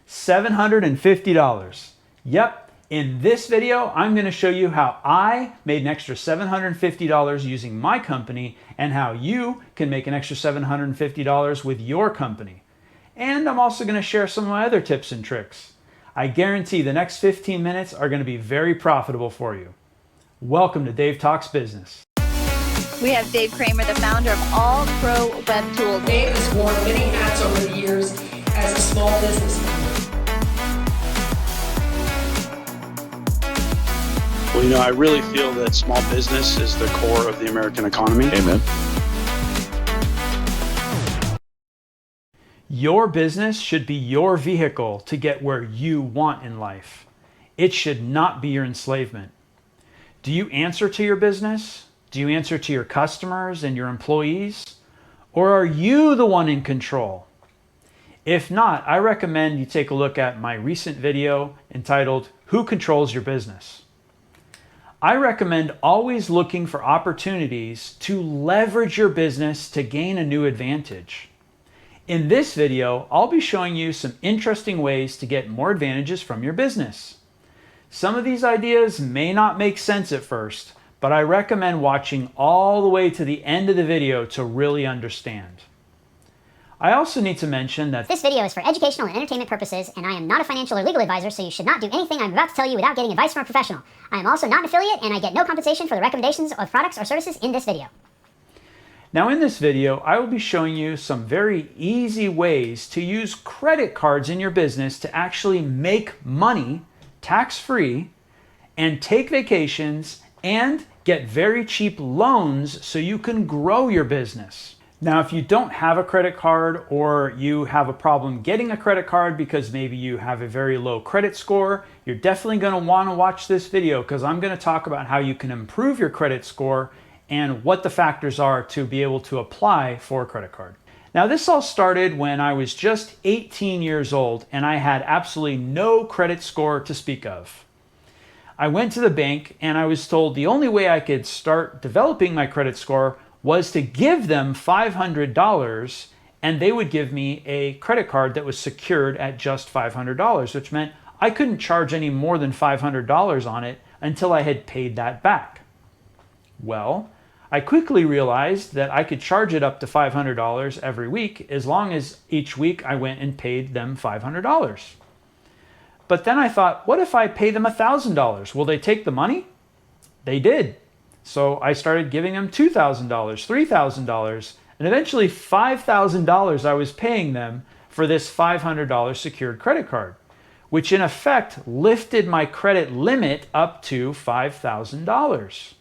$750. Yep, in this video, I'm going to show you how I made an extra $750 using my company and how you can make an extra $750 with your company. And I'm also going to share some of my other tips and tricks. I guarantee the next 15 minutes are going to be very profitable for you. Welcome to Dave Talks Business. We have Dave Kramer, the founder of All Pro Web Tools. Dave has worn many hats over the years as a small business owner. Well, you know, I really feel that small business is the core of the American economy. Amen. Your business should be your vehicle to get where you want in life. It should not be your enslavement. Do you answer to your business? Do you answer to your customers and your employees? Or are you the one in control? If not, I recommend you take a look at my recent video entitled, Who Controls Your Business? I recommend always looking for opportunities to leverage your business to gain a new advantage. In this video, I'll be showing you some interesting ways to get more advantages from your business. Some of these ideas may not make sense at first, but I recommend watching all the way to the end of the video to really understand. I also need to mention that this video is for educational and entertainment purposes, and I am not a financial or legal advisor, so you should not do anything I'm about to tell you without getting advice from a professional. I am also not an affiliate, and I get no compensation for the recommendations of products or services in this video. Now in this video, I will be showing you some very easy ways to use credit cards in your business to actually make money tax-free and take vacations and get very cheap loans so you can grow your business. Now, if you don't have a credit card or you have a problem getting a credit card because maybe you have a very low credit score, you're definitely going to want to watch this video because I'm going to talk about how you can improve your credit score and what the factors are to be able to apply for a credit card. Now, this all started when I was just 18 years old and I had absolutely no credit score to speak of. I went to the bank and I was told the only way I could start developing my credit score was to give them $500 and they would give me a credit card that was secured at just $500, which meant I couldn't charge any more than $500 on it until I had paid that back. Well, I quickly realized that I could charge it up to $500 every week as long as each week I went and paid them $500. But then I thought, what if I pay them $1,000? Will they take the money? They did. So I started giving them $2,000, $3,000, and eventually $5,000 I was paying them for this $500 secured credit card, which in effect lifted my credit limit up to $5,000.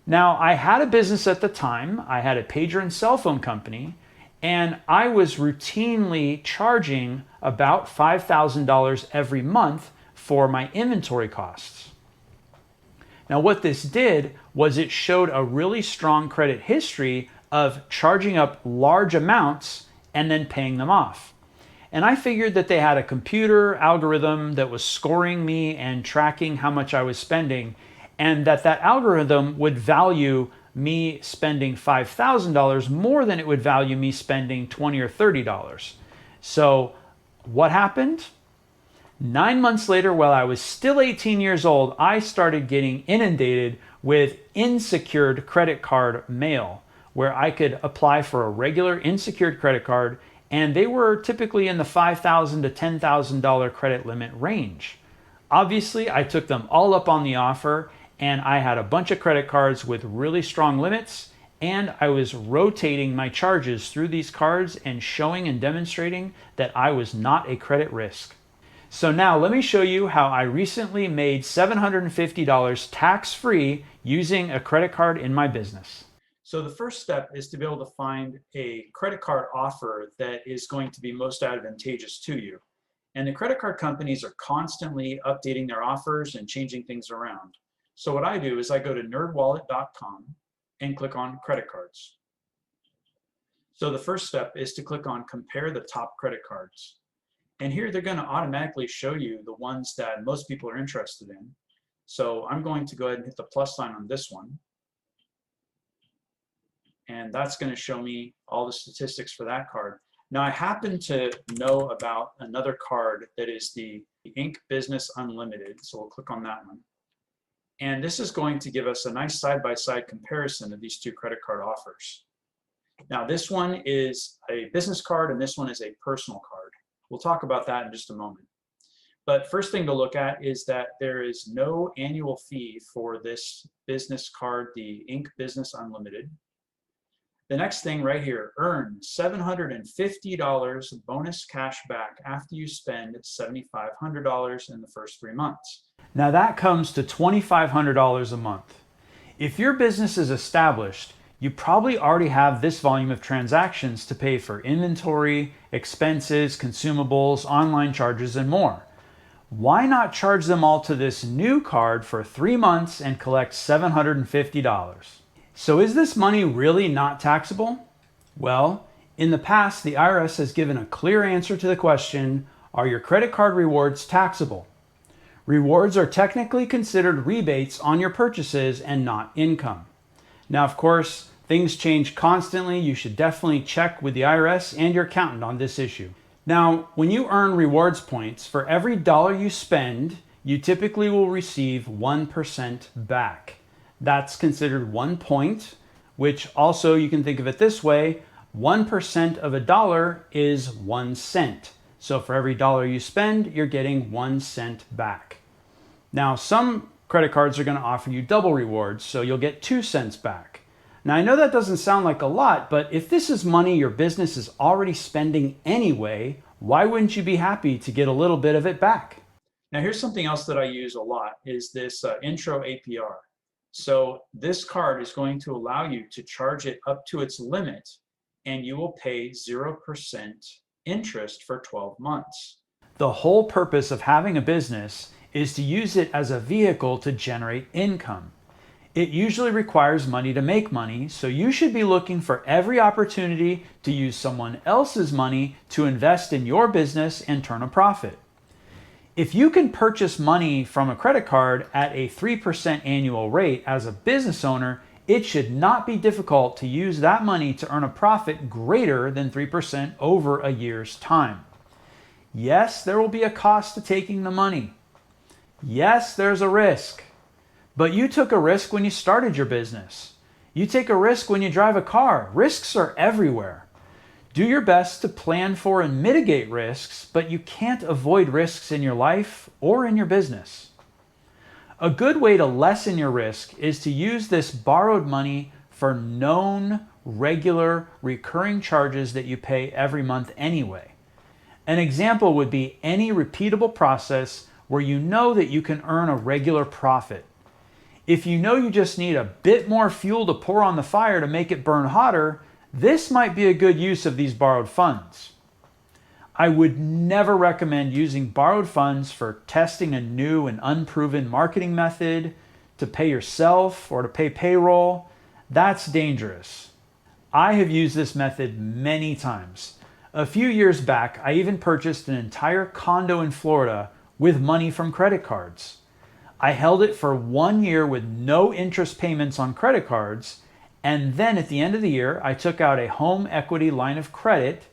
Now, I had a business at the time. I had a pager and cell phone company, and I was routinely charging about $5,000 every month for my inventory costs. Now, what this did was it showed a really strong credit history of charging up large amounts and then paying them off. And I figured that they had a computer algorithm that was scoring me and tracking how much I was spending, and that algorithm would value me spending $5,000 more than it would value me spending $20 or $30. So what happened? 9 months later, while I was still 18 years old, I started getting inundated with unsecured credit card mail, where I could apply for a regular unsecured credit card, and they were typically in the $5,000 to $10,000 credit limit range. Obviously, I took them all up on the offer, and I had a bunch of credit cards with really strong limits, and I was rotating my charges through these cards and showing and demonstrating that I was not a credit risk. So now let me show you how I recently made $750 tax-free using a credit card in my business. So the first step is to be able to find a credit card offer that is going to be most advantageous to you. And the credit card companies are constantly updating their offers and changing things around. So what I do is I go to nerdwallet.com and click on credit cards. So the first step is to click on compare the top credit cards. And here they're going to automatically show you the ones that most people are interested in. So I'm going to go ahead and hit the plus sign on this one. And that's going to show me all the statistics for that card. Now, I happen to know about another card that is the Inc. Business Unlimited, so we'll click on that one. And this is going to give us a nice side-by-side comparison of these two credit card offers. Now, this one is a business card and this one is a personal card. We'll talk about that in just a moment. But first thing to look at is that there is no annual fee for this business card, the Inc. Business Unlimited. The next thing right here, earn $750 bonus cash back after you spend $7,500 in the first 3 months. Now that comes to $2,500 a month. If your business is established, you probably already have this volume of transactions to pay for inventory, expenses, consumables, online charges, and more. Why not charge them all to this new card for 3 months and collect $750? So is this money really not taxable? Well, in the past, the IRS has given a clear answer to the question, are your credit card rewards taxable? Rewards are technically considered rebates on your purchases and not income. Now, of course, things change constantly. You should definitely check with the IRS and your accountant on this issue. Now, when you earn rewards points, for every dollar you spend, you typically will receive 1% back. That's considered 1 point, which also you can think of it this way, 1% of a dollar is 1 cent. So for every dollar you spend, you're getting 1 cent back. Now, some credit cards are going to offer you double rewards, so you'll get 2 cents back. Now, I know that doesn't sound like a lot, but if this is money your business is already spending anyway, why wouldn't you be happy to get a little bit of it back? Now, here's something else that I use a lot is this intro APR. So this card is going to allow you to charge it up to its limit, and you will pay 0% interest for 12 months. The whole purpose of having a business is to use it as a vehicle to generate income. It usually requires money to make money, so you should be looking for every opportunity to use someone else's money to invest in your business and turn a profit. If you can purchase money from a credit card at a 3% annual rate as a business owner, it should not be difficult to use that money to earn a profit greater than 3% over a year's time. Yes, there will be a cost to taking the money. Yes, there's a risk. But you took a risk when you started your business. You take a risk when you drive a car. Risks are everywhere. Do your best to plan for and mitigate risks, but you can't avoid risks in your life or in your business. A good way to lessen your risk is to use this borrowed money for known, regular, recurring charges that you pay every month anyway. An example would be any repeatable process where you know that you can earn a regular profit. If you know you just need a bit more fuel to pour on the fire to make it burn hotter, this might be a good use of these borrowed funds. I would never recommend using borrowed funds for testing a new and unproven marketing method, to pay yourself, or to pay payroll. That's dangerous. I have used this method many times. A few years back, I even purchased an entire condo in Florida with money from credit cards. I held it for 1 year with no interest payments on credit cards, and then at the end of the year, I took out a home equity line of credit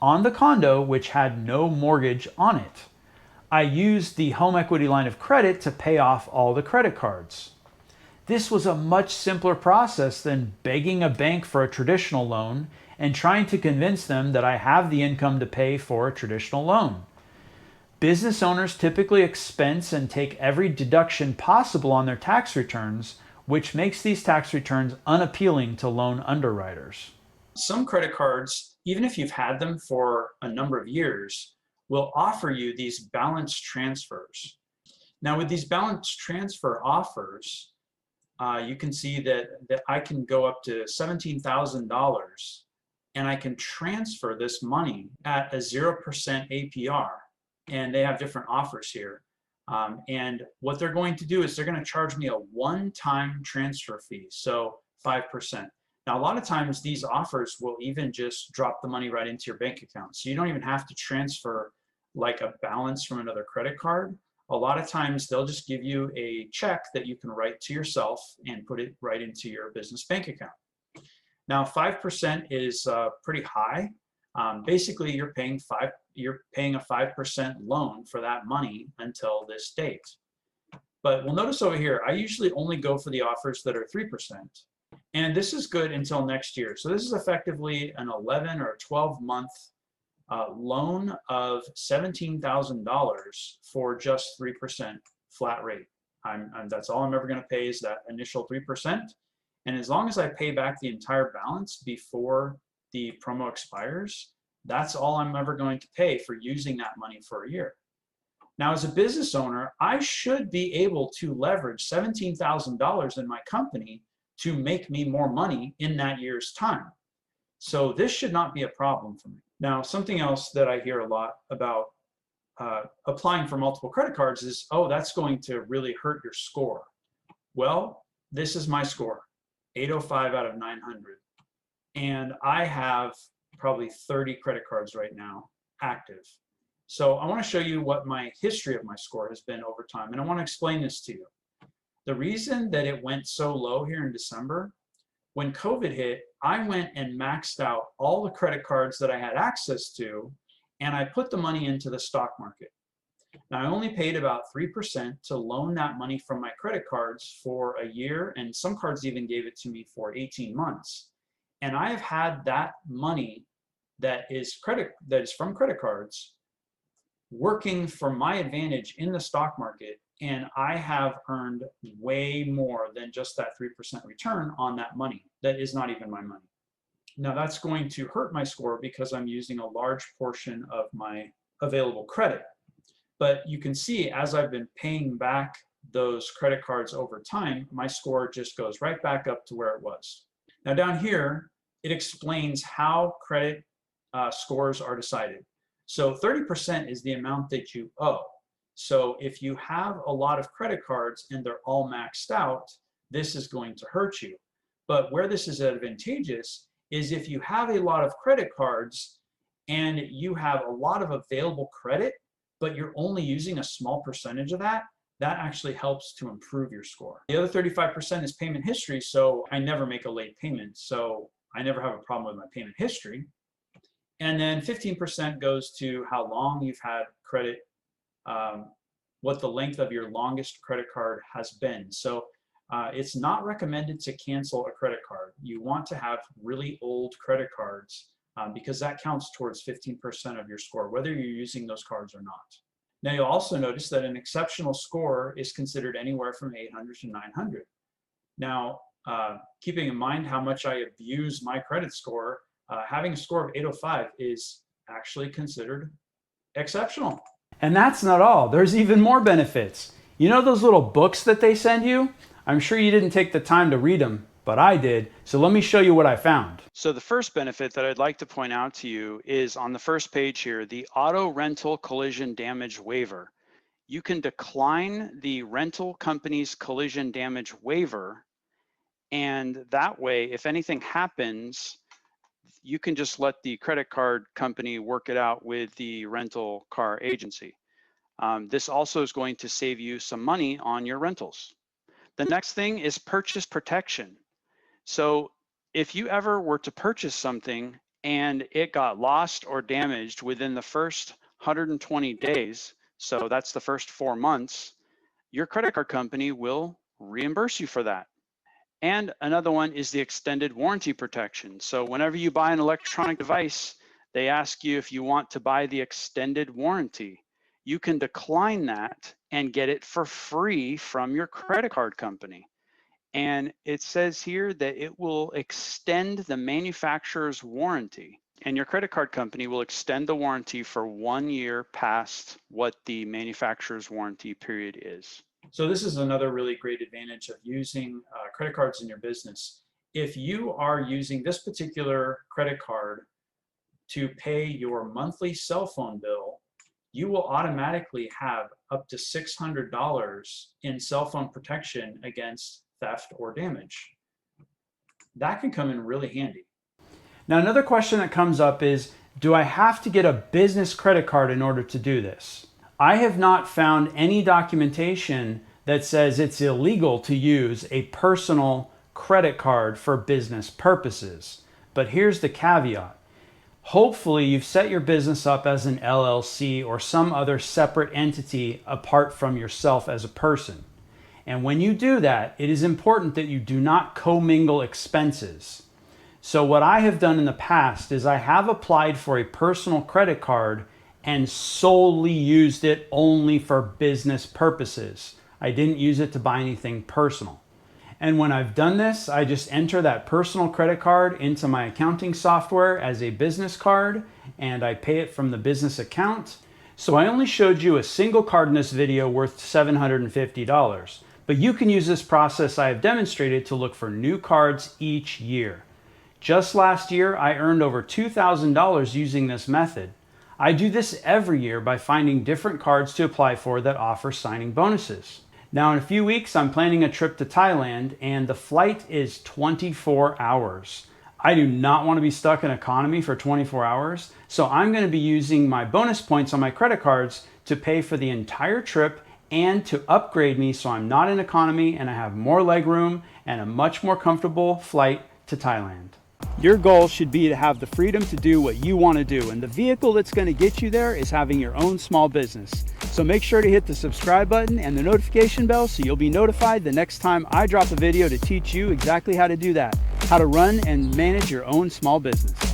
on the condo which had no mortgage on it. I used the home equity line of credit to pay off all the credit cards. This was a much simpler process than begging a bank for a traditional loan and trying to convince them that I have the income to pay for a traditional loan. Business owners typically expense and take every deduction possible on their tax returns, which makes these tax returns unappealing to loan underwriters. Some credit cards, even if you've had them for a number of years, will offer you these balance transfers. Now, with these balance transfer offers, you can see that I can go up to $17,000 and I can transfer this money at a 0% APR. And they have different offers here. And what they're going to do is they're going to charge me a one-time transfer fee, so 5%. Now, a lot of times these offers will even just drop the money right into your bank account. So you don't even have to transfer like a balance from another credit card. A lot of times they'll just give you a check that you can write to yourself and put it right into your business bank account. Now, 5% is pretty high. Basically, you're paying a 5% loan for that money until this date. But we'll notice over here, I usually only go for the offers that are 3%. And this is good until next year. So this is effectively an 11 or 12-month loan of $17,000 for just 3% flat rate. That's all I'm ever going to pay is that initial 3%. And as long as I pay back the entire balance before the promo expires, that's all I'm ever going to pay for using that money for a year. Now, as a business owner, I should be able to leverage $17,000 in my company to make me more money in that year's time. So this should not be a problem for me. Now, something else that I hear a lot about applying for multiple credit cards is, oh, that's going to really hurt your score. Well, this is my score, 805 out of 900. And I have probably 30 credit cards right now active. So I want to show you what my history of my score has been over time. And I want to explain this to you. The reason that it went so low here in December, when COVID hit, I went and maxed out all the credit cards that I had access to, and I put the money into the stock market. Now, I only paid about 3% to loan that money from my credit cards for a year, and some cards even gave it to me for 18 months. And I have had that money that is from credit cards working for my advantage in the stock market, and I have earned way more than just that 3% return on that money. That is not even my money. Now, that's going to hurt my score because I'm using a large portion of my available credit. But you can see as I've been paying back those credit cards over time, my score just goes right back up to where it was. Now down here, it explains how credit scores are decided. So 30% is the amount that you owe. So if you have a lot of credit cards and they're all maxed out, this is going to hurt you. But where this is advantageous is if you have a lot of credit cards and you have a lot of available credit, but you're only using a small percentage of that, that actually helps to improve your score. The other 35% is payment history, so I never make a late payment, so I never have a problem with my payment history. And then 15% goes to how long you've had credit, what the length of your longest credit card has been. So it's not recommended to cancel a credit card. You want to have really old credit cards because that counts towards 15% of your score, whether you're using those cards or not. Now you'll also notice that an exceptional score is considered anywhere from 800 to 900. Now, keeping in mind how much I abuse my credit score, having a score of 805 is actually considered exceptional. And that's not all. There's even more benefits. You know those little books that they send you? I'm sure you didn't take the time to read them, but I did. So let me show you what I found. So the first benefit that I'd like to point out to you is on the first page here, the auto rental collision damage waiver. You can decline the rental company's collision damage waiver, and that way, if anything happens, you can just let the credit card company work it out with the rental car agency. This also is going to save you some money on your rentals. The next thing is purchase protection. So if you ever were to purchase something and it got lost or damaged within the first 120 days, so that's the first 4 months, your credit card company will reimburse you for that. And another one is the extended warranty protection. So whenever you buy an electronic device, they ask you if you want to buy the extended warranty. You can decline that and get it for free from your credit card company. And it says here that it will extend the manufacturer's warranty, and your credit card company will extend the warranty for 1 year past what the manufacturer's warranty period is. So this is another really great advantage of using credit cards in your business. If you are using this particular credit card to pay your monthly cell phone bill, you will automatically have up to $600 in cell phone protection against theft or damage. That can come in really handy. Now, another question that comes up is, do I have to get a business credit card in order to do this? I have not found any documentation that says it's illegal to use a personal credit card for business purposes. But here's the caveat. Hopefully you've set your business up as an LLC or some other separate entity apart from yourself as a person. And when you do that, it is important that you do not commingle expenses. So what I have done in the past is I have applied for a personal credit card and solely used it only for business purposes. I didn't use it to buy anything personal. And when I've done this, I just enter that personal credit card into my accounting software as a business card, and I pay it from the business account. So I only showed you a single card in this video worth $750, but you can use this process I have demonstrated to look for new cards each year. Just last year, I earned over $2,000 using this method. I do this every year by finding different cards to apply for that offer signing bonuses. Now in a few weeks, I'm planning a trip to Thailand and the flight is 24 hours. I do not want to be stuck in economy for 24 hours, so I'm going to be using my bonus points on my credit cards to pay for the entire trip and to upgrade me so I'm not in economy and I have more leg room and a much more comfortable flight to Thailand. Your goal should be to have the freedom to do what you want to do, and the vehicle that's going to get you there is having your own small business. So make sure to hit the subscribe button and the notification bell so you'll be notified the next time I drop a video to teach you exactly how to do that, how to run and manage your own small business.